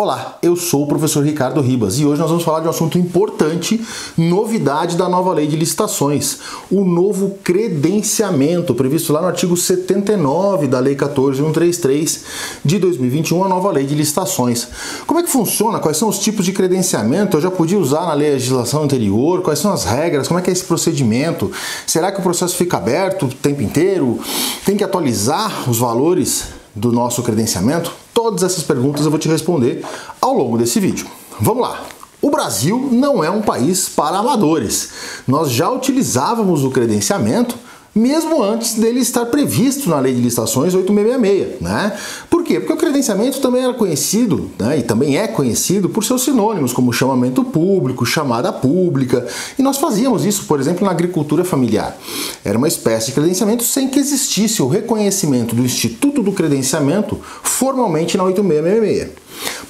Olá, eu sou o professor Ricardo Ribas e hoje nós vamos falar de um assunto importante, novidade da nova lei de licitações, o novo credenciamento, previsto lá no artigo 79 da Lei 14.133 de 2021, a nova lei de licitações. Como é que funciona? Quais são os tipos de credenciamento? Eu já podia usar na legislação anterior? Quais são as regras? Como é que é esse procedimento? Será que o processo fica aberto o tempo inteiro? Tem que atualizar os valores do nosso credenciamento? Todas essas perguntas eu vou te responder ao longo desse vídeo. Vamos lá! O Brasil não é um país para amadores. Nós já utilizávamos o credenciamento mesmo antes dele estar previsto na Lei de Licitações 8666, né? Por quê? Porque o credenciamento também era conhecido, né? E também é conhecido por seus sinônimos, como chamamento público, chamada pública, e nós fazíamos isso, por exemplo, na agricultura familiar. Era uma espécie de credenciamento sem que existisse o reconhecimento do Instituto do Credenciamento formalmente na 8666.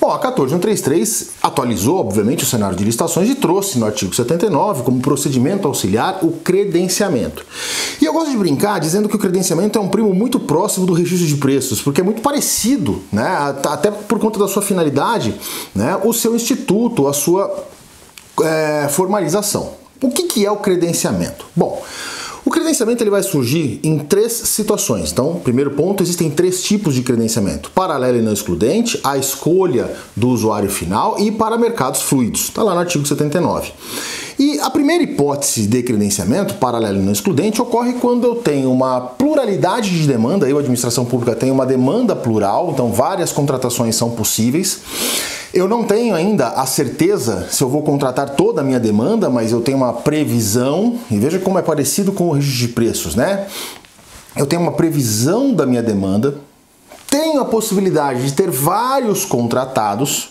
Bom, a 14.133 atualizou, obviamente, o cenário de licitações e trouxe no artigo 79 como procedimento auxiliar o credenciamento. E eu gosto de brincar dizendo que o credenciamento é um primo muito próximo do registro de preços, porque é muito parecido, né, até por conta da sua finalidade, né, o seu instituto, a sua formalização. O que é o credenciamento? Bom, o credenciamento ele vai surgir em três situações. Então, primeiro ponto, existem três tipos de credenciamento: paralelo e não excludente, a escolha do usuário final e para mercados fluidos. Está lá no artigo 79. E a primeira hipótese de credenciamento, paralelo e não excludente, ocorre quando eu tenho uma pluralidade de demanda. A administração pública tem uma demanda plural, então várias contratações são possíveis. Eu não tenho ainda a certeza se eu vou contratar toda a minha demanda, mas eu tenho uma previsão, e veja como é parecido com o registro de preços, né? Eu tenho uma previsão da minha demanda, tenho a possibilidade de ter vários contratados,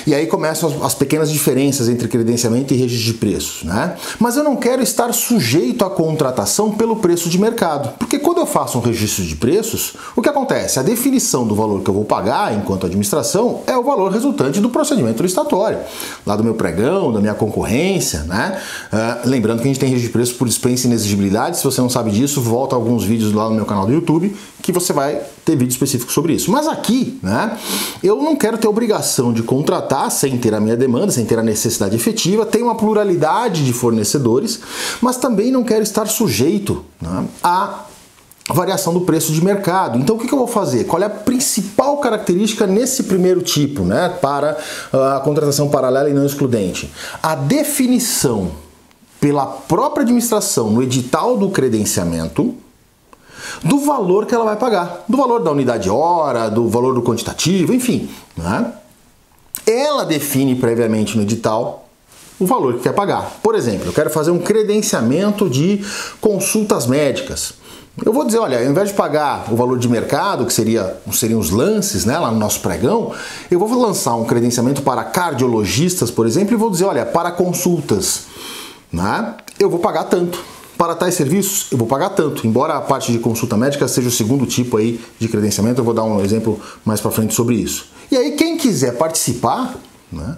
e aí começam as pequenas diferenças entre credenciamento e registro de preços, né? Mas eu não quero estar sujeito à contratação pelo preço de mercado, porque quando eu faço um registro de preços, o que acontece? A definição do valor que eu vou pagar enquanto administração é o valor resultante do procedimento licitatório, lá do meu pregão, da minha concorrência, né? Lembrando que a gente tem registro de preços por dispensa e inexigibilidade. Se você não sabe disso, volta a alguns vídeos lá no meu canal do YouTube que você vai ter vídeo específico sobre isso. Mas aqui, né, eu não quero ter obrigação de contratar sem ter a minha demanda, sem ter a necessidade efetiva, tenho uma pluralidade de fornecedores, mas também não quero estar sujeito, né, à variação do preço de mercado. Então o que eu vou fazer? Qual é a principal característica nesse primeiro tipo, né, para a contratação paralela e não excludente? A definição pela própria administração no edital do credenciamento do valor que ela vai pagar, do valor da unidade hora, do valor do quantitativo, enfim, né? Ela define previamente no edital o valor que quer pagar. Por exemplo, eu quero fazer um credenciamento de consultas médicas. Eu vou dizer, olha, ao invés de pagar o valor de mercado, que seriam os lances, né, lá no nosso pregão, eu vou lançar um credenciamento para cardiologistas, por exemplo, e vou dizer, olha, para consultas, né, eu vou pagar tanto. Para tais serviços, eu vou pagar tanto. Embora a parte de consulta médica seja o segundo tipo aí de credenciamento, eu vou dar um exemplo mais para frente sobre isso. E aí quem quiser participar, né,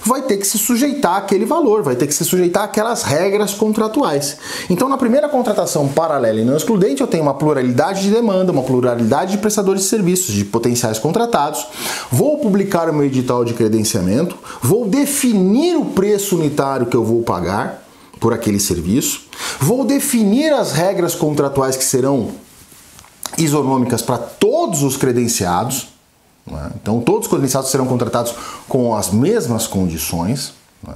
vai ter que se sujeitar àquele valor, vai ter que se sujeitar àquelas regras contratuais. Então, na primeira contratação paralela e não excludente, eu tenho uma pluralidade de demanda, uma pluralidade de prestadores de serviços, de potenciais contratados. Vou publicar o meu edital de credenciamento, vou definir o preço unitário que eu vou pagar por aquele serviço, vou definir as regras contratuais que serão isonômicas para todos os credenciados, né? Então todos os credenciados serão contratados com as mesmas condições, né?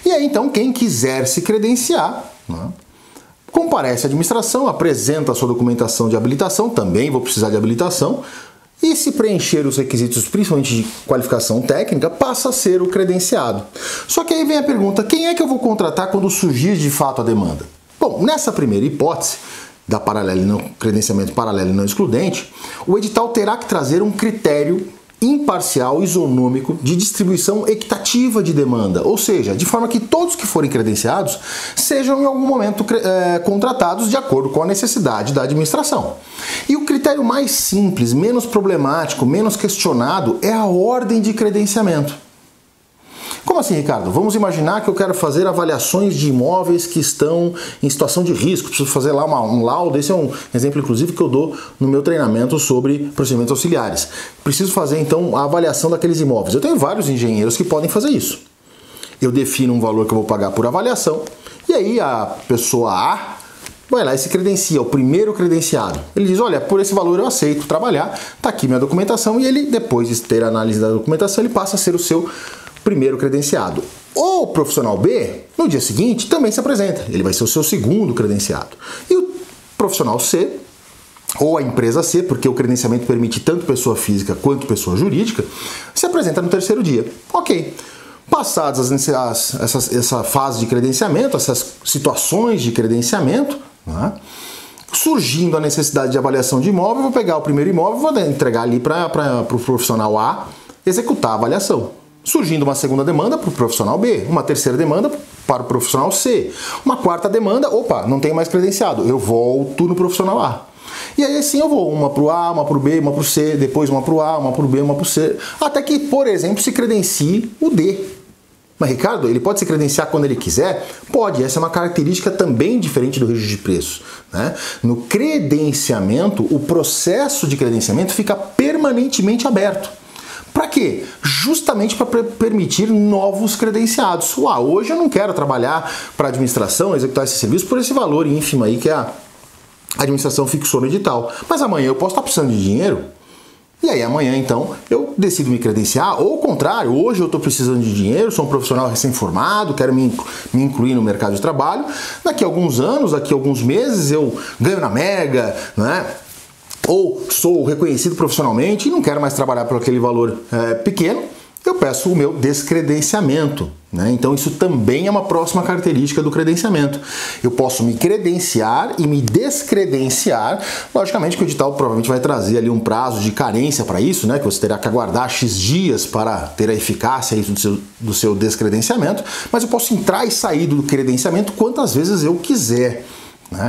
E aí então quem quiser se credenciar, né, comparece à administração, apresenta a sua documentação de habilitação, também vou precisar de habilitação, e se preencher os requisitos, principalmente de qualificação técnica, passa a ser o credenciado. Só que aí vem a pergunta, quem é que eu vou contratar quando surgir de fato a demanda? Bom, nessa primeira hipótese, da credenciamento paralelo e não excludente, o edital terá que trazer um critério imparcial, isonômico, de distribuição equitativa de demanda, ou seja, de forma que todos que forem credenciados sejam em algum momento contratados de acordo com a necessidade da administração. E o critério mais simples, menos problemático, menos questionado é a ordem de credenciamento. Como assim, Ricardo? Vamos imaginar que eu quero fazer avaliações de imóveis que estão em situação de risco, preciso fazer lá um laudo. Esse é um exemplo, inclusive, que eu dou no meu treinamento sobre procedimentos auxiliares. Preciso fazer, então, a avaliação daqueles imóveis. Eu tenho vários engenheiros que podem fazer isso. Eu defino um valor que eu vou pagar por avaliação, e aí a pessoa A vai lá e se credencia, o primeiro credenciado. Ele diz, olha, por esse valor eu aceito trabalhar, tá aqui minha documentação, e ele, depois de ter a análise da documentação, ele passa a ser o seu primeiro credenciado. O profissional B, no dia seguinte, também se apresenta. Ele vai ser o seu segundo credenciado. E o profissional C, ou a empresa C, porque o credenciamento permite tanto pessoa física quanto pessoa jurídica, se apresenta no terceiro dia. Ok. Passadas essa fase de credenciamento, essas situações de credenciamento, né, surgindo a necessidade de avaliação de imóvel, eu vou pegar o primeiro imóvel e vou entregar ali para o profissional A executar a avaliação. Surgindo uma segunda demanda para o profissional B, uma terceira demanda para o profissional C, uma quarta demanda, opa, não tenho mais credenciado, eu volto no profissional A. E aí assim eu vou, uma para o A, uma para o B, uma para o C, depois uma para o A, uma para o B, uma para o C, até que, por exemplo, se credencie o D. Mas, Ricardo, ele pode se credenciar quando ele quiser? Pode, essa é uma característica também diferente do registro de preços, né? No credenciamento, o processo de credenciamento fica permanentemente aberto. Para quê? Justamente para permitir novos credenciados. Hoje eu não quero trabalhar para a administração, executar esse serviço por esse valor ínfimo aí que a administração fixou no edital. Mas amanhã eu posso estar precisando de dinheiro. E aí amanhã, então, eu decido me credenciar, ou ao contrário, hoje eu estou precisando de dinheiro, sou um profissional recém-formado, quero me incluir no mercado de trabalho, daqui a alguns anos, daqui a alguns meses eu ganho na Mega, né? Ou sou reconhecido profissionalmente e não quero mais trabalhar por aquele valor pequeno, eu peço o meu descredenciamento, né? Então isso também é uma próxima característica do credenciamento. Eu posso me credenciar e me descredenciar. Logicamente que o edital provavelmente vai trazer ali um prazo de carência para isso, né? Que você terá que aguardar X dias para ter a eficácia do seu descredenciamento, mas eu posso entrar e sair do credenciamento quantas vezes eu quiser.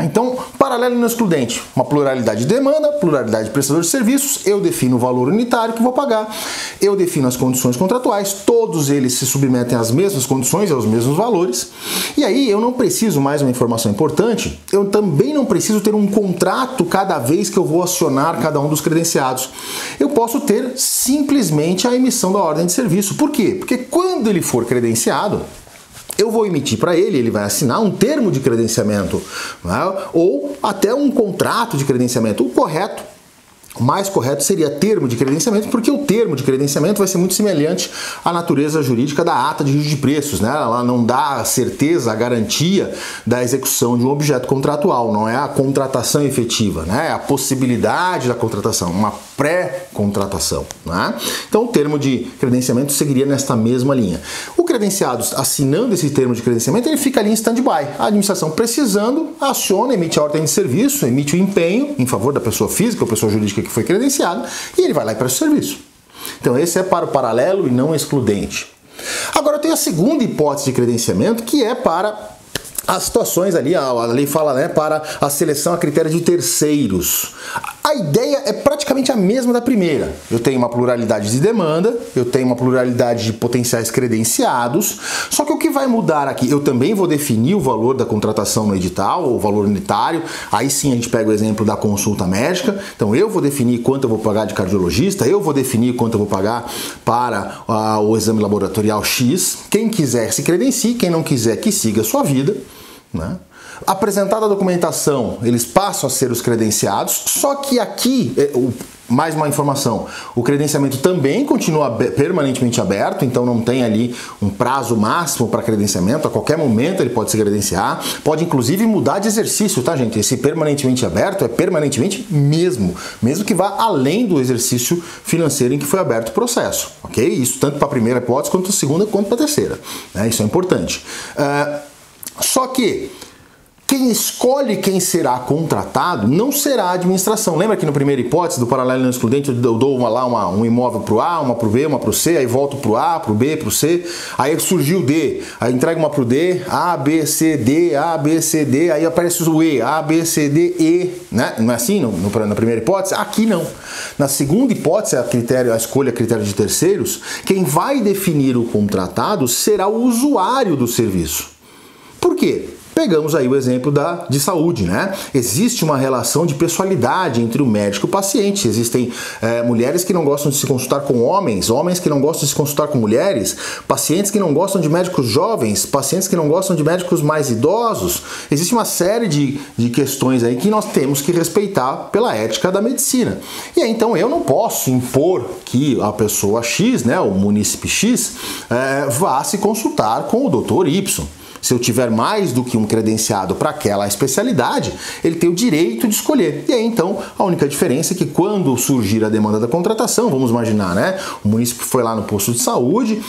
Então, paralelo e não excludente, uma pluralidade de demanda, pluralidade de prestador de serviços, eu defino o valor unitário que vou pagar, eu defino as condições contratuais, todos eles se submetem às mesmas condições, aos mesmos valores, e aí eu não preciso, mais uma informação importante, eu também não preciso ter um contrato cada vez que eu vou acionar cada um dos credenciados. Eu posso ter simplesmente a emissão da ordem de serviço. Por quê? Porque quando ele for credenciado, eu vou emitir para ele, ele vai assinar um termo de credenciamento, né? Ou até um contrato de credenciamento. O mais correto seria termo de credenciamento, porque o termo de credenciamento vai ser muito semelhante à natureza jurídica da ata de registro de preços, né? Ela não dá a certeza, a garantia da execução de um objeto contratual, não é a contratação efetiva, né? É a possibilidade da contratação, uma pré-contratação, né? Então o termo de credenciamento seguiria nesta mesma linha. O credenciado, assinando esse termo de credenciamento, ele fica ali em stand-by. A administração precisando, aciona, emite a ordem de serviço, emite o empenho em favor da pessoa física ou pessoa jurídica que foi credenciado, e ele vai lá e presta o serviço. Então esse é para o paralelo e não excludente. Agora eu tenho a segunda hipótese de credenciamento, que é para as situações ali, a lei fala, né, para a seleção a critério de terceiros. A ideia é praticamente a mesma da primeira. Eu tenho uma pluralidade de demanda, eu tenho uma pluralidade de potenciais credenciados, só que o que vai mudar aqui, eu também vou definir o valor da contratação no edital, o valor unitário, aí sim a gente pega o exemplo da consulta médica, então eu vou definir quanto eu vou pagar de cardiologista, eu vou definir quanto eu vou pagar para o exame laboratorial X, quem quiser se credencie, quem não quiser que siga a sua vida, né? Apresentada a documentação, eles passam a ser os credenciados, só que aqui, mais uma informação, o credenciamento também continua permanentemente aberto, então não tem ali um prazo máximo para credenciamento, a qualquer momento ele pode se credenciar, pode inclusive mudar de exercício, tá, gente? Esse permanentemente aberto é permanentemente mesmo que vá além do exercício financeiro em que foi aberto o processo, ok? Isso tanto para a primeira hipótese, quanto para a segunda, quanto para a terceira, né? Isso é importante. Só que quem escolhe quem será contratado não será a administração. Lembra que na primeira hipótese do paralelo não excludente eu dou um imóvel para o A, uma para o B, uma para o C, aí volto para o A, para o B, para o C, aí surgiu o D, aí entrega uma para o D, A, B, C, D, A, B, C, D, aí aparece o E, A, B, C, D, E, né? Não é assim na primeira hipótese? Aqui não. Na segunda hipótese, a escolha a critério de terceiros, quem vai definir o contratado será o usuário do serviço. Por quê? Pegamos aí o exemplo de saúde, né? Existe uma relação de pessoalidade entre o médico e o paciente. Existem mulheres que não gostam de se consultar com homens, homens que não gostam de se consultar com mulheres, pacientes que não gostam de médicos jovens, pacientes que não gostam de médicos mais idosos. Existe uma série de questões aí que nós temos que respeitar pela ética da medicina. E aí, então, eu não posso impor que a pessoa X, né, o munícipe X, vá se consultar com o doutor Y. Se eu tiver mais do que um credenciado para aquela especialidade, ele tem o direito de escolher. E aí, então, a única diferença é que quando surgir a demanda da contratação, vamos imaginar, né? O munícipe foi lá no posto de saúde,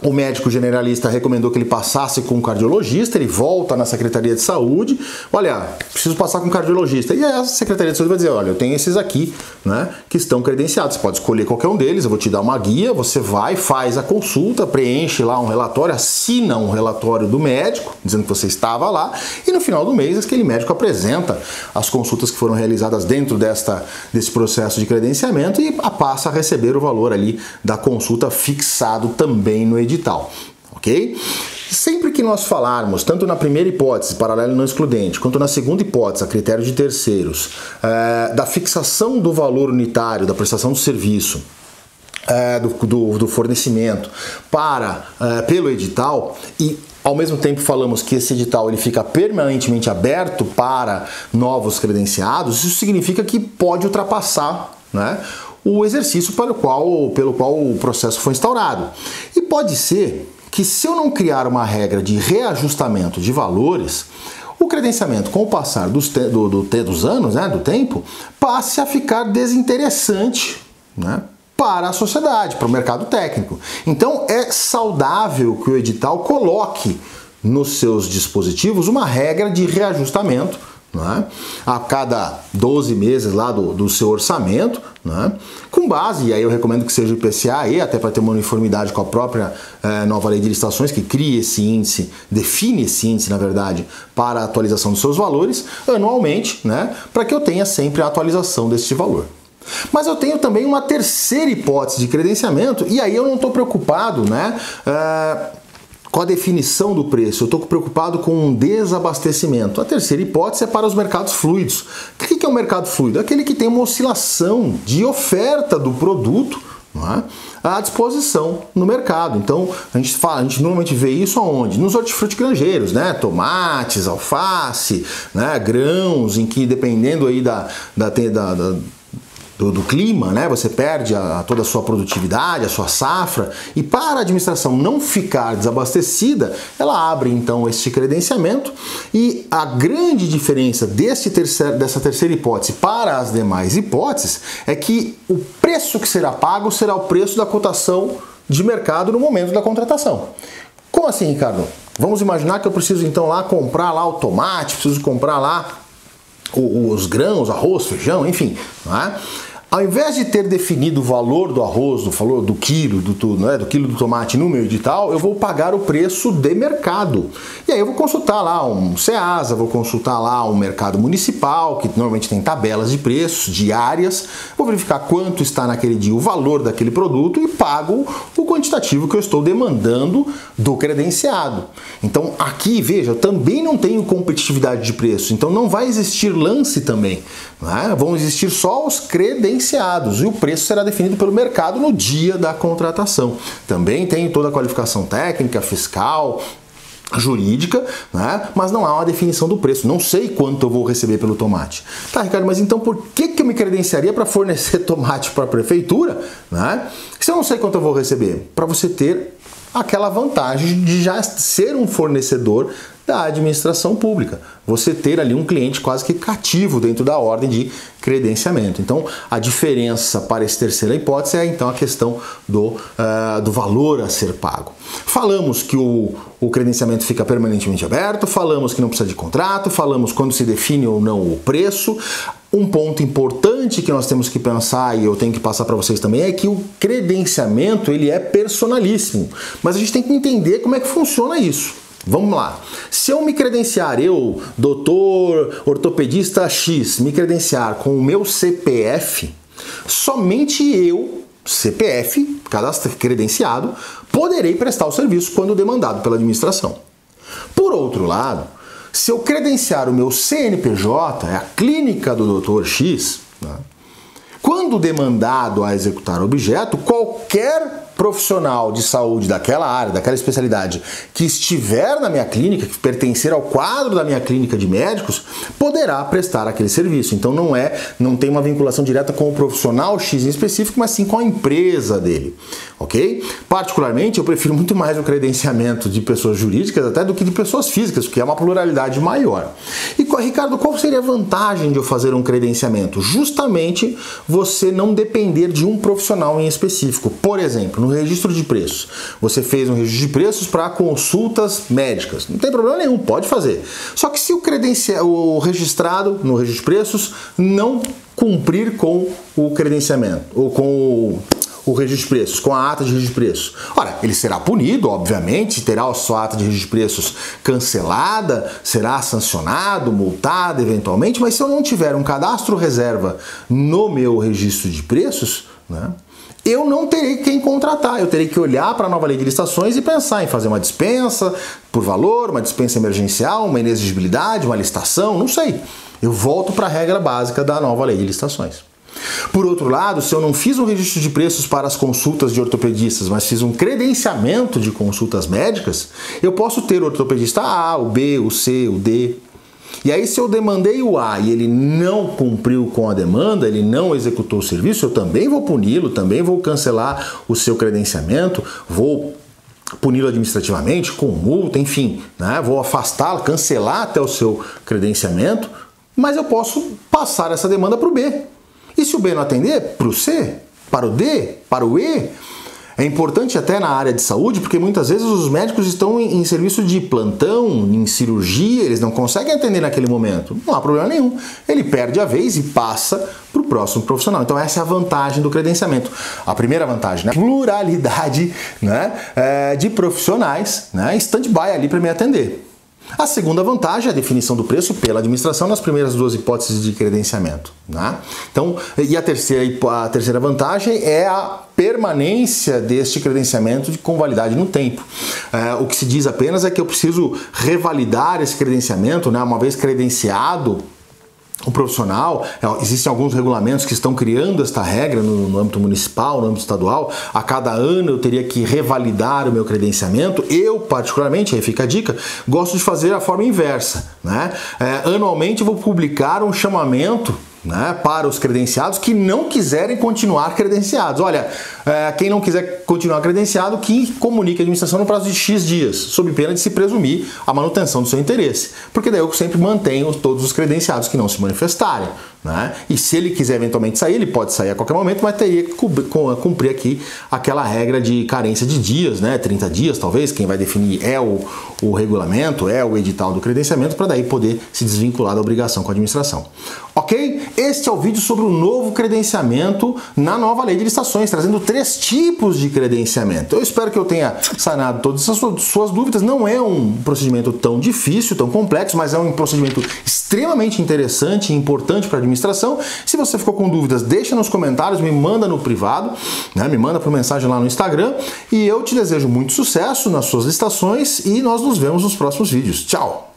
o médico generalista recomendou que ele passasse com um cardiologista, ele volta na Secretaria de Saúde, olha, preciso passar com um cardiologista. E aí a Secretaria de Saúde vai dizer, olha, eu tenho esses aqui, né, que estão credenciados, você pode escolher qualquer um deles, eu vou te dar uma guia, você vai, faz a consulta, preenche lá um relatório, assina um relatório do médico, dizendo que você estava lá, e no final do mês aquele médico apresenta as consultas que foram realizadas dentro desse processo de credenciamento e passa a receber o valor ali da consulta fixado também no edital, ok? Sempre que nós falarmos, tanto na primeira hipótese, paralelo não excludente, quanto na segunda hipótese, a critério de terceiros, da fixação do valor unitário da prestação do serviço, do fornecimento pelo edital, e ao mesmo tempo falamos que esse edital ele fica permanentemente aberto para novos credenciados, isso significa que pode ultrapassar, né, o exercício pelo qual o processo foi instaurado. E pode ser que, se eu não criar uma regra de reajustamento de valores, o credenciamento, com o passar dos anos, né, do tempo, passe a ficar desinteressante, né, para a sociedade, para o mercado técnico. Então é saudável que o edital coloque nos seus dispositivos uma regra de reajustamento, né, a cada 12 meses lá do seu orçamento, né, com base, e aí eu recomendo que seja o IPCA, e até para ter uma uniformidade com a própria nova lei de licitações, que cria esse índice, define esse índice, na verdade, para a atualização dos seus valores anualmente, né, para que eu tenha sempre a atualização deste valor. Mas eu tenho também uma terceira hipótese de credenciamento, e aí eu não estou preocupado, né, com a definição do preço, eu estou preocupado com um desabastecimento. A terceira hipótese é para os mercados fluidos. O que é um mercado fluido? Aquele que tem uma oscilação de oferta do produto, não é, à disposição no mercado. Então, a gente normalmente vê isso aonde? Nos hortifrutigranjeiros, né? Tomates, alface, né? Grãos, em que dependendo aí do clima, né? Você perde toda a sua produtividade, a sua safra, e para a administração não ficar desabastecida, ela abre então este credenciamento, e a grande diferença dessa terceira hipótese para as demais hipóteses é que o preço que será pago será o preço da cotação de mercado no momento da contratação. Como assim, Ricardo? Vamos imaginar que eu preciso então lá comprar lá o tomate, preciso comprar lá os grãos, arroz, feijão, enfim, não é? Ao invés de ter definido o valor do arroz, do valor do quilo do quilo do tomate no meu edital, eu vou pagar o preço de mercado. E aí eu vou consultar lá um Ceasa, vou consultar lá um mercado municipal, que normalmente tem tabelas de preços diárias, vou verificar quanto está naquele dia o valor daquele produto e pago o quantitativo que eu estou demandando do credenciado. Então aqui, veja, eu também não tenho competitividade de preço, então não vai existir lance também, né? Vão existir só os credenciados e o preço será definido pelo mercado no dia da contratação. Também tem toda a qualificação técnica, fiscal, jurídica, né? Mas não há uma definição do preço. Não sei quanto eu vou receber pelo tomate. Tá, Ricardo, mas então por que eu me credenciaria para fornecer tomate para a prefeitura, né? Se eu não sei quanto eu vou receber? Para você ter aquela vantagem de já ser um fornecedor da administração pública. Você ter ali um cliente quase que cativo dentro da ordem de credenciamento. Então, a diferença para essa terceira hipótese é então a questão do valor a ser pago. Falamos que o credenciamento fica permanentemente aberto, falamos que não precisa de contrato, falamos quando se define ou não o preço. Um ponto importante que nós temos que pensar, e eu tenho que passar para vocês também, é que o credenciamento ele é personalíssimo, mas a gente tem que entender como é que funciona isso. Vamos lá. Se eu me credenciar, eu, doutor ortopedista X, me credenciar com o meu CPF, somente eu, CPF, cadastro credenciado, poderei prestar o serviço quando demandado pela administração. Por outro lado, se eu credenciar o meu CNPJ, é a clínica do Dr. X, né? Quando demandado a executar o objeto, qualquer profissional de saúde daquela área, daquela especialidade que estiver na minha clínica, que pertencer ao quadro da minha clínica de médicos, poderá prestar aquele serviço. Então não tem uma vinculação direta com o profissional X em específico, mas sim com a empresa dele, ok? Particularmente, eu prefiro muito mais o credenciamento de pessoas jurídicas até do que de pessoas físicas, porque é uma pluralidade maior. E, Ricardo, qual seria a vantagem de eu fazer um credenciamento? Justamente você não depender de um profissional em específico. Por exemplo, no registro de preços. Você fez um registro de preços para consultas médicas. Não tem problema nenhum, pode fazer. Só que se o registrado no registro de preços não cumprir com o credenciamento, ou com o registro de preços, com a ata de registro de preços. Ora, ele será punido, obviamente, terá a sua ata de registro de preços cancelada, será sancionado, multado eventualmente, mas se eu não tiver um cadastro reserva no meu registro de preços, né, eu não terei quem contratar, eu terei que olhar para a nova lei de licitações e pensar em fazer uma dispensa por valor, uma dispensa emergencial, uma inexigibilidade, uma licitação, não sei. Eu volto para a regra básica da nova lei de licitações. Por outro lado, se eu não fiz um registro de preços para as consultas de ortopedistas, mas fiz um credenciamento de consultas médicas, eu posso ter o ortopedista A, o B, o C, o D. E aí, se eu demandei o A e ele não cumpriu com a demanda, ele não executou o serviço, eu também vou puni-lo, também vou cancelar o seu credenciamento, vou puni-lo administrativamente, com multa, enfim, né? Vou afastá-lo, cancelar até o seu credenciamento, mas eu posso passar essa demanda para o B. E se o B não atender, para o C, para o D, para o E. É importante até na área de saúde, porque muitas vezes os médicos estão em serviço de plantão, em cirurgia, eles não conseguem atender naquele momento. Não há problema nenhum. Ele perde a vez e passa para o próximo profissional. Então essa é a vantagem do credenciamento. A primeira vantagem, né? Pluralidade, né? De profissionais, né? Stand-by ali para me atender. A segunda vantagem é a definição do preço pela administração nas primeiras duas hipóteses de credenciamento, né? Então, e a terceira vantagem é a permanência deste credenciamento com validade no tempo. O que se diz apenas é que eu preciso revalidar esse credenciamento, né? Uma vez credenciado o profissional, existem alguns regulamentos que estão criando esta regra no âmbito municipal, no âmbito estadual. A cada ano eu teria que revalidar o meu credenciamento. Eu, particularmente, aí fica a dica, gosto de fazer a forma inversa, né? Anualmente eu vou publicar um chamamento, né, para os credenciados que não quiserem continuar credenciados. Olha, quem não quiser continuar credenciado, que comunique a administração no prazo de X dias, sob pena de se presumir a manutenção do seu interesse. Porque daí eu sempre mantenho todos os credenciados que não se manifestarem, né? E se ele quiser eventualmente sair, ele pode sair a qualquer momento, mas teria que cumprir aqui aquela regra de carência de dias, né? 30 dias talvez, quem vai definir é o regulamento, é o edital do credenciamento, para daí poder se desvincular da obrigação com a administração. Ok? Este é o vídeo sobre o novo credenciamento na nova lei de licitações, trazendo 3 tipos de credenciamento. Eu espero que eu tenha sanado todas as suas dúvidas. Não é um procedimento tão difícil, tão complexo, mas é um procedimento extremamente interessante e importante para a administração. Se você ficou com dúvidas, deixa nos comentários, me manda no privado, né? Me manda por mensagem lá no Instagram, e eu te desejo muito sucesso nas suas licitações e nós nos vemos nos próximos vídeos. Tchau!